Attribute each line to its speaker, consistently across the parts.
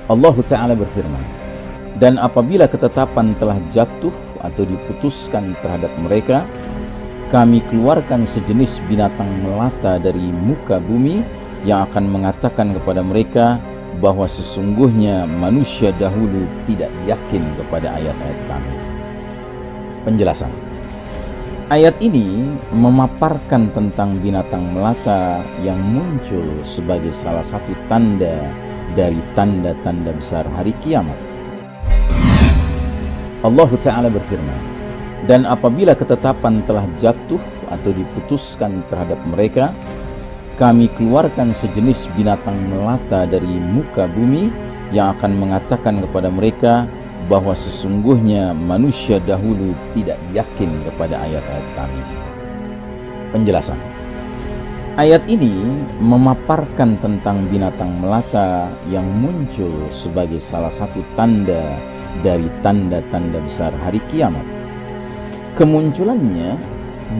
Speaker 1: Allah Ta'ala berfirman, dan apabila ketetapan telah jatuh atau diputuskan terhadap mereka, kami keluarkan sejenis binatang melata dari muka bumi yang akan mengatakan kepada mereka bahwa sesungguhnya manusia dahulu tidak yakin kepada ayat-ayat kami. Penjelasan. Ayat ini memaparkan tentang binatang melata yang muncul sebagai salah satu tanda dari tanda-tanda besar hari kiamat. Allah Ta'ala berfirman, dan apabila ketetapan telah jatuh atau diputuskan terhadap mereka, kami keluarkan sejenis binatang melata dari muka bumi yang akan mengatakan kepada mereka bahwa sesungguhnya manusia dahulu tidak yakin kepada ayat-ayat kami. Penjelasan. Ayat ini memaparkan tentang binatang melata yang muncul sebagai salah satu tanda dari tanda-tanda besar hari kiamat. Kemunculannya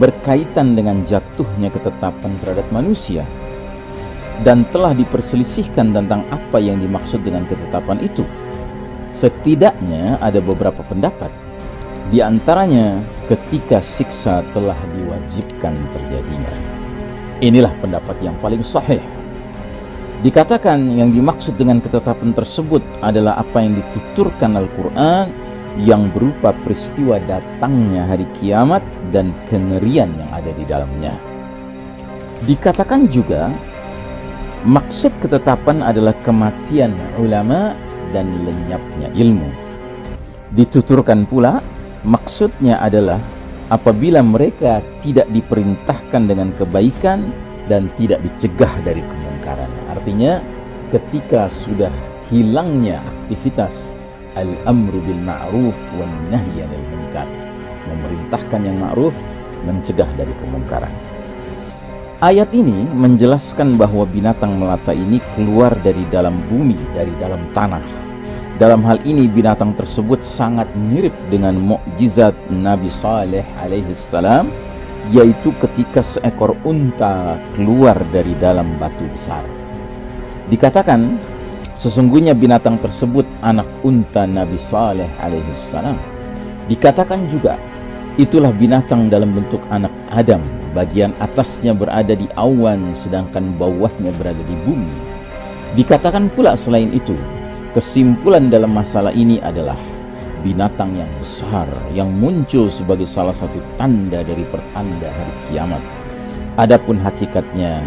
Speaker 1: berkaitan dengan jatuhnya ketetapan terhadap manusia, dan telah diperselisihkan tentang apa yang dimaksud dengan ketetapan itu. Setidaknya ada beberapa pendapat, di antaranya ketika siksa telah diwajibkan terjadinya. Inilah pendapat yang paling sahih. Dikatakan yang dimaksud dengan ketetapan tersebut adalah apa yang dituturkan Al-Quran yang berupa peristiwa datangnya hari kiamat dan kengerian yang ada di dalamnya. Dikatakan juga maksud ketetapan adalah kematian ulama dan lenyapnya ilmu. Dituturkan pula maksudnya adalah apabila mereka tidak diperintahkan dengan kebaikan dan tidak dicegah dari kemungkaran. Artinya ketika sudah hilangnya aktivitas al-amru bil ma'ruf wan nahyi 'anil munkar, memerintahkan yang ma'ruf, mencegah dari kemungkaran. Ayat ini menjelaskan bahwa binatang melata ini keluar dari dalam bumi, dari dalam tanah. Dalam hal ini binatang tersebut sangat mirip dengan mukjizat Nabi Saleh alaihi salam, yaitu ketika seekor unta keluar dari dalam batu besar. Dikatakan sesungguhnya binatang tersebut anak unta Nabi Saleh alaihi salam. Dikatakan juga itulah binatang dalam bentuk anak Adam, bagian atasnya berada di awan sedangkan bawahnya berada di bumi. Dikatakan pula selain itu, kesimpulan dalam masalah ini adalah binatang yang besar yang muncul sebagai salah satu tanda dari pertanda hari kiamat. Adapun hakikatnya,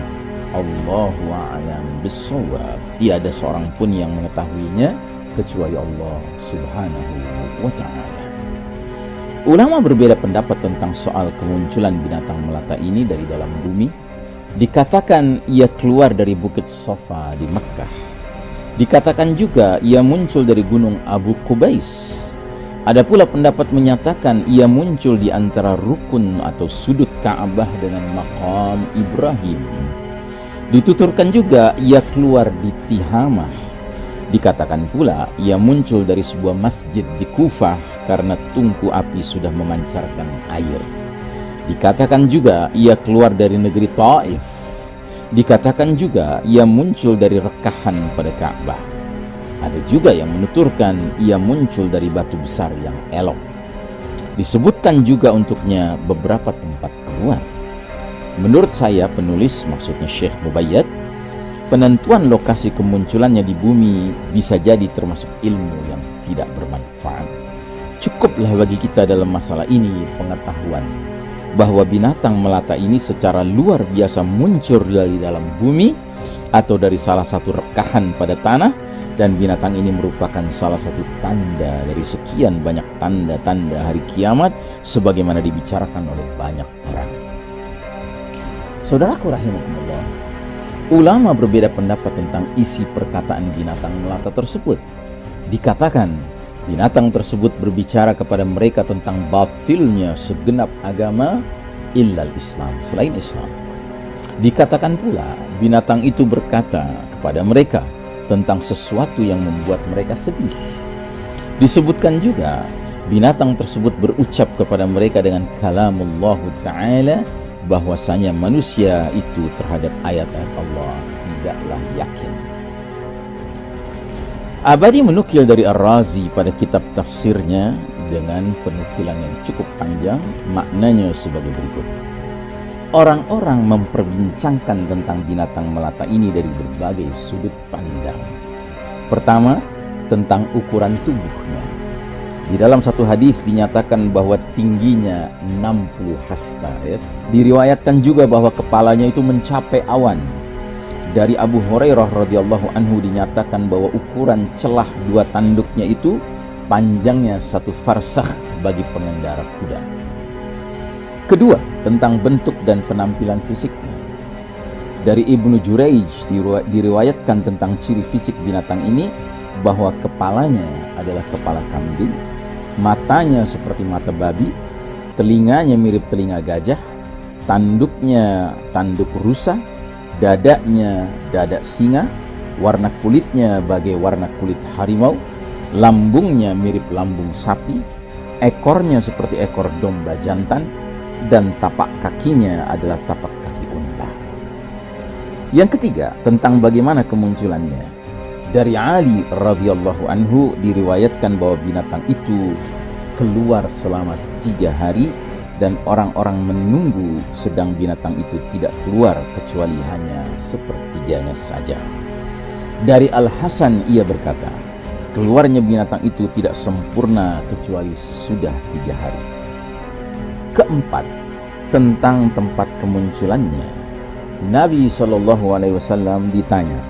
Speaker 1: Allahu a'lam bissawab, tiada seorang pun yang mengetahuinya kecuali Allah Subhanahu wa ta'ala. Ulama berbeda pendapat tentang soal kemunculan binatang melata ini dari dalam bumi. Dikatakan ia keluar dari Bukit Safa di Mekkah. Dikatakan juga ia muncul dari gunung Abu Qubais. Ada pula pendapat menyatakan ia muncul di antara rukun atau sudut Ka'bah dengan maqam Ibrahim. Dituturkan juga ia keluar di Tihamah. Dikatakan pula ia muncul dari sebuah masjid di Kufah karena tungku api sudah memancarkan air. Dikatakan juga ia keluar dari negeri Taif. Dikatakan juga ia muncul dari rekahan pada Ka'bah. Ada juga yang menuturkan ia muncul dari batu besar yang elok. Disebutkan juga untuknya beberapa tempat keluar. Menurut saya penulis, maksudnya Syekh Mubayyad, penentuan lokasi kemunculannya di bumi bisa jadi termasuk ilmu yang tidak bermanfaat. Cukuplah bagi kita dalam masalah ini pengetahuan bahwa binatang melata ini secara luar biasa muncul dari dalam bumi atau dari salah satu rekahan pada tanah, dan binatang ini merupakan salah satu tanda dari sekian banyak tanda-tanda hari kiamat sebagaimana dibicarakan oleh banyak orang. Saudaraku rahimakumullah, ulama berbeda pendapat tentang isi perkataan binatang melata tersebut. Dikatakan binatang tersebut berbicara kepada mereka tentang batilnya segenap agama illal Islam, selain Islam. Dikatakan pula binatang itu berkata kepada mereka tentang sesuatu yang membuat mereka sedih. Disebutkan juga binatang tersebut berucap kepada mereka dengan kalamullah Ta'ala bahwasanya manusia itu terhadap ayat-ayat Allah tidaklah yakin. Abadi menukil dari Ar-Razi pada kitab tafsirnya dengan penukilan yang cukup panjang, maknanya sebagai berikut. Orang-orang memperbincangkan tentang binatang melata ini dari berbagai sudut pandang. Pertama, tentang ukuran tubuhnya. Di dalam satu hadis dinyatakan bahwa tingginya 60 hasta. Diriwayatkan juga bahwa kepalanya itu mencapai awan. Dari Abu Hurairah radhiyallahu anhu dinyatakan bahwa ukuran celah dua tanduknya itu panjangnya 1 farsakh bagi pengendara kuda. Kedua, tentang bentuk dan penampilan fisiknya. Dari Ibnu Jurayj diriwayatkan tentang ciri fisik binatang ini bahwa kepalanya adalah kepala kambing, matanya seperti mata babi, telinganya mirip telinga gajah, tanduknya tanduk rusa, dadanya dada singa, warna kulitnya bagai warna kulit harimau, lambungnya mirip lambung sapi, ekornya seperti ekor domba jantan, dan tapak kakinya adalah tapak kaki unta. Yang ketiga, tentang bagaimana kemunculannya. Dari Ali radhiyallahu anhu diriwayatkan bahwa binatang itu keluar selama 3 hari dan orang-orang menunggu, sedang binatang itu tidak keluar kecuali hanya sepertiganya saja. Dari Al-Hasan ia berkata, keluarnya binatang itu tidak sempurna kecuali sesudah 3 hari. Keempat, tentang tempat kemunculannya. Nabi SAW ditanya,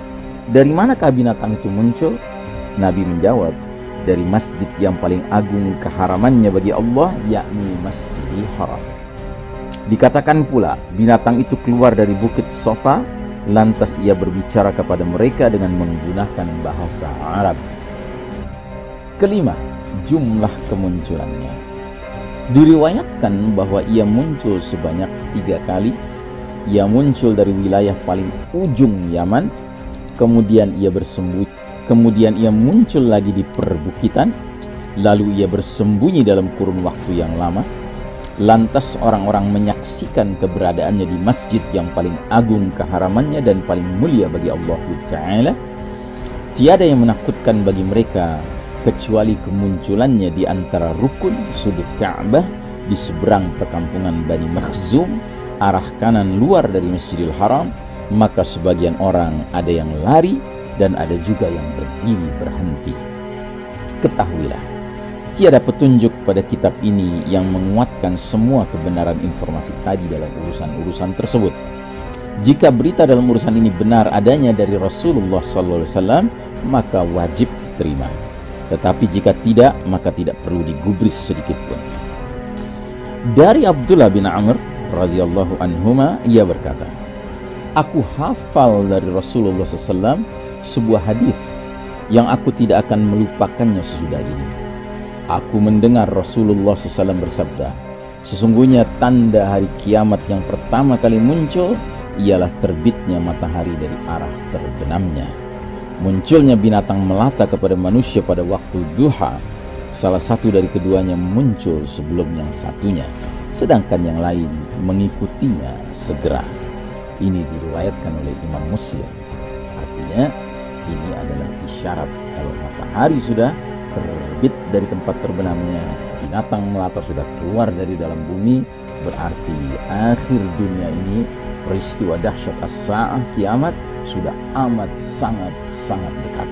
Speaker 1: dari manakah binatang itu muncul? Nabi menjawab, dari masjid yang paling agung keharamannya bagi Allah, yakni Masjidil Haram. Dikatakan pula, binatang itu keluar dari bukit Sofa, lantas ia berbicara kepada mereka dengan menggunakan bahasa Arab. Kelima, jumlah kemunculannya. Diriwayatkan bahwa ia muncul sebanyak 3 kali. Ia muncul dari wilayah paling ujung Yaman, kemudian ia bersembunyi. Kemudian ia muncul lagi di perbukitan, lalu ia bersembunyi dalam kurun waktu yang lama. Lantas orang-orang menyaksikan keberadaannya di masjid yang paling agung keharamannya dan paling mulia bagi Allah Ta'ala. Tiada yang menakutkan bagi mereka kecuali kemunculannya di antara rukun sudut Ka'bah di seberang perkampungan Bani Makhzum, arah kanan luar dari Masjidil Haram. Maka sebagian orang ada yang lari dan ada juga yang berdiri berhenti. Ketahuilah, tiada petunjuk pada kitab ini yang menguatkan semua kebenaran informasi tadi dalam urusan-urusan tersebut. Jika berita dalam urusan ini benar adanya dari Rasulullah SAW, maka wajib terima. Tetapi jika tidak, maka tidak perlu digubris sedikit pun. Dari Abdullah bin Amr radhiyallahu anhuma, ia berkata, aku hafal dari Rasulullah SAW sebuah hadis yang aku tidak akan melupakannya sesudah ini. Aku mendengar Rasulullah SAW bersabda, sesungguhnya tanda hari kiamat yang pertama kali muncul ialah terbitnya matahari dari arah terbenamnya. Munculnya binatang melata kepada manusia pada waktu duha. Salah satu dari keduanya muncul sebelum yang satunya, sedangkan yang lain mengikutinya segera. Ini diriwayatkan oleh Imam Muslim. Artinya ini adalah isyarat kalau matahari sudah terbit dari tempat terbenamnya, binatang melata sudah keluar dari dalam bumi, berarti akhir dunia ini, peristiwa dahsyat as-sa'ah, kiamat, sudah amat sangat dekat.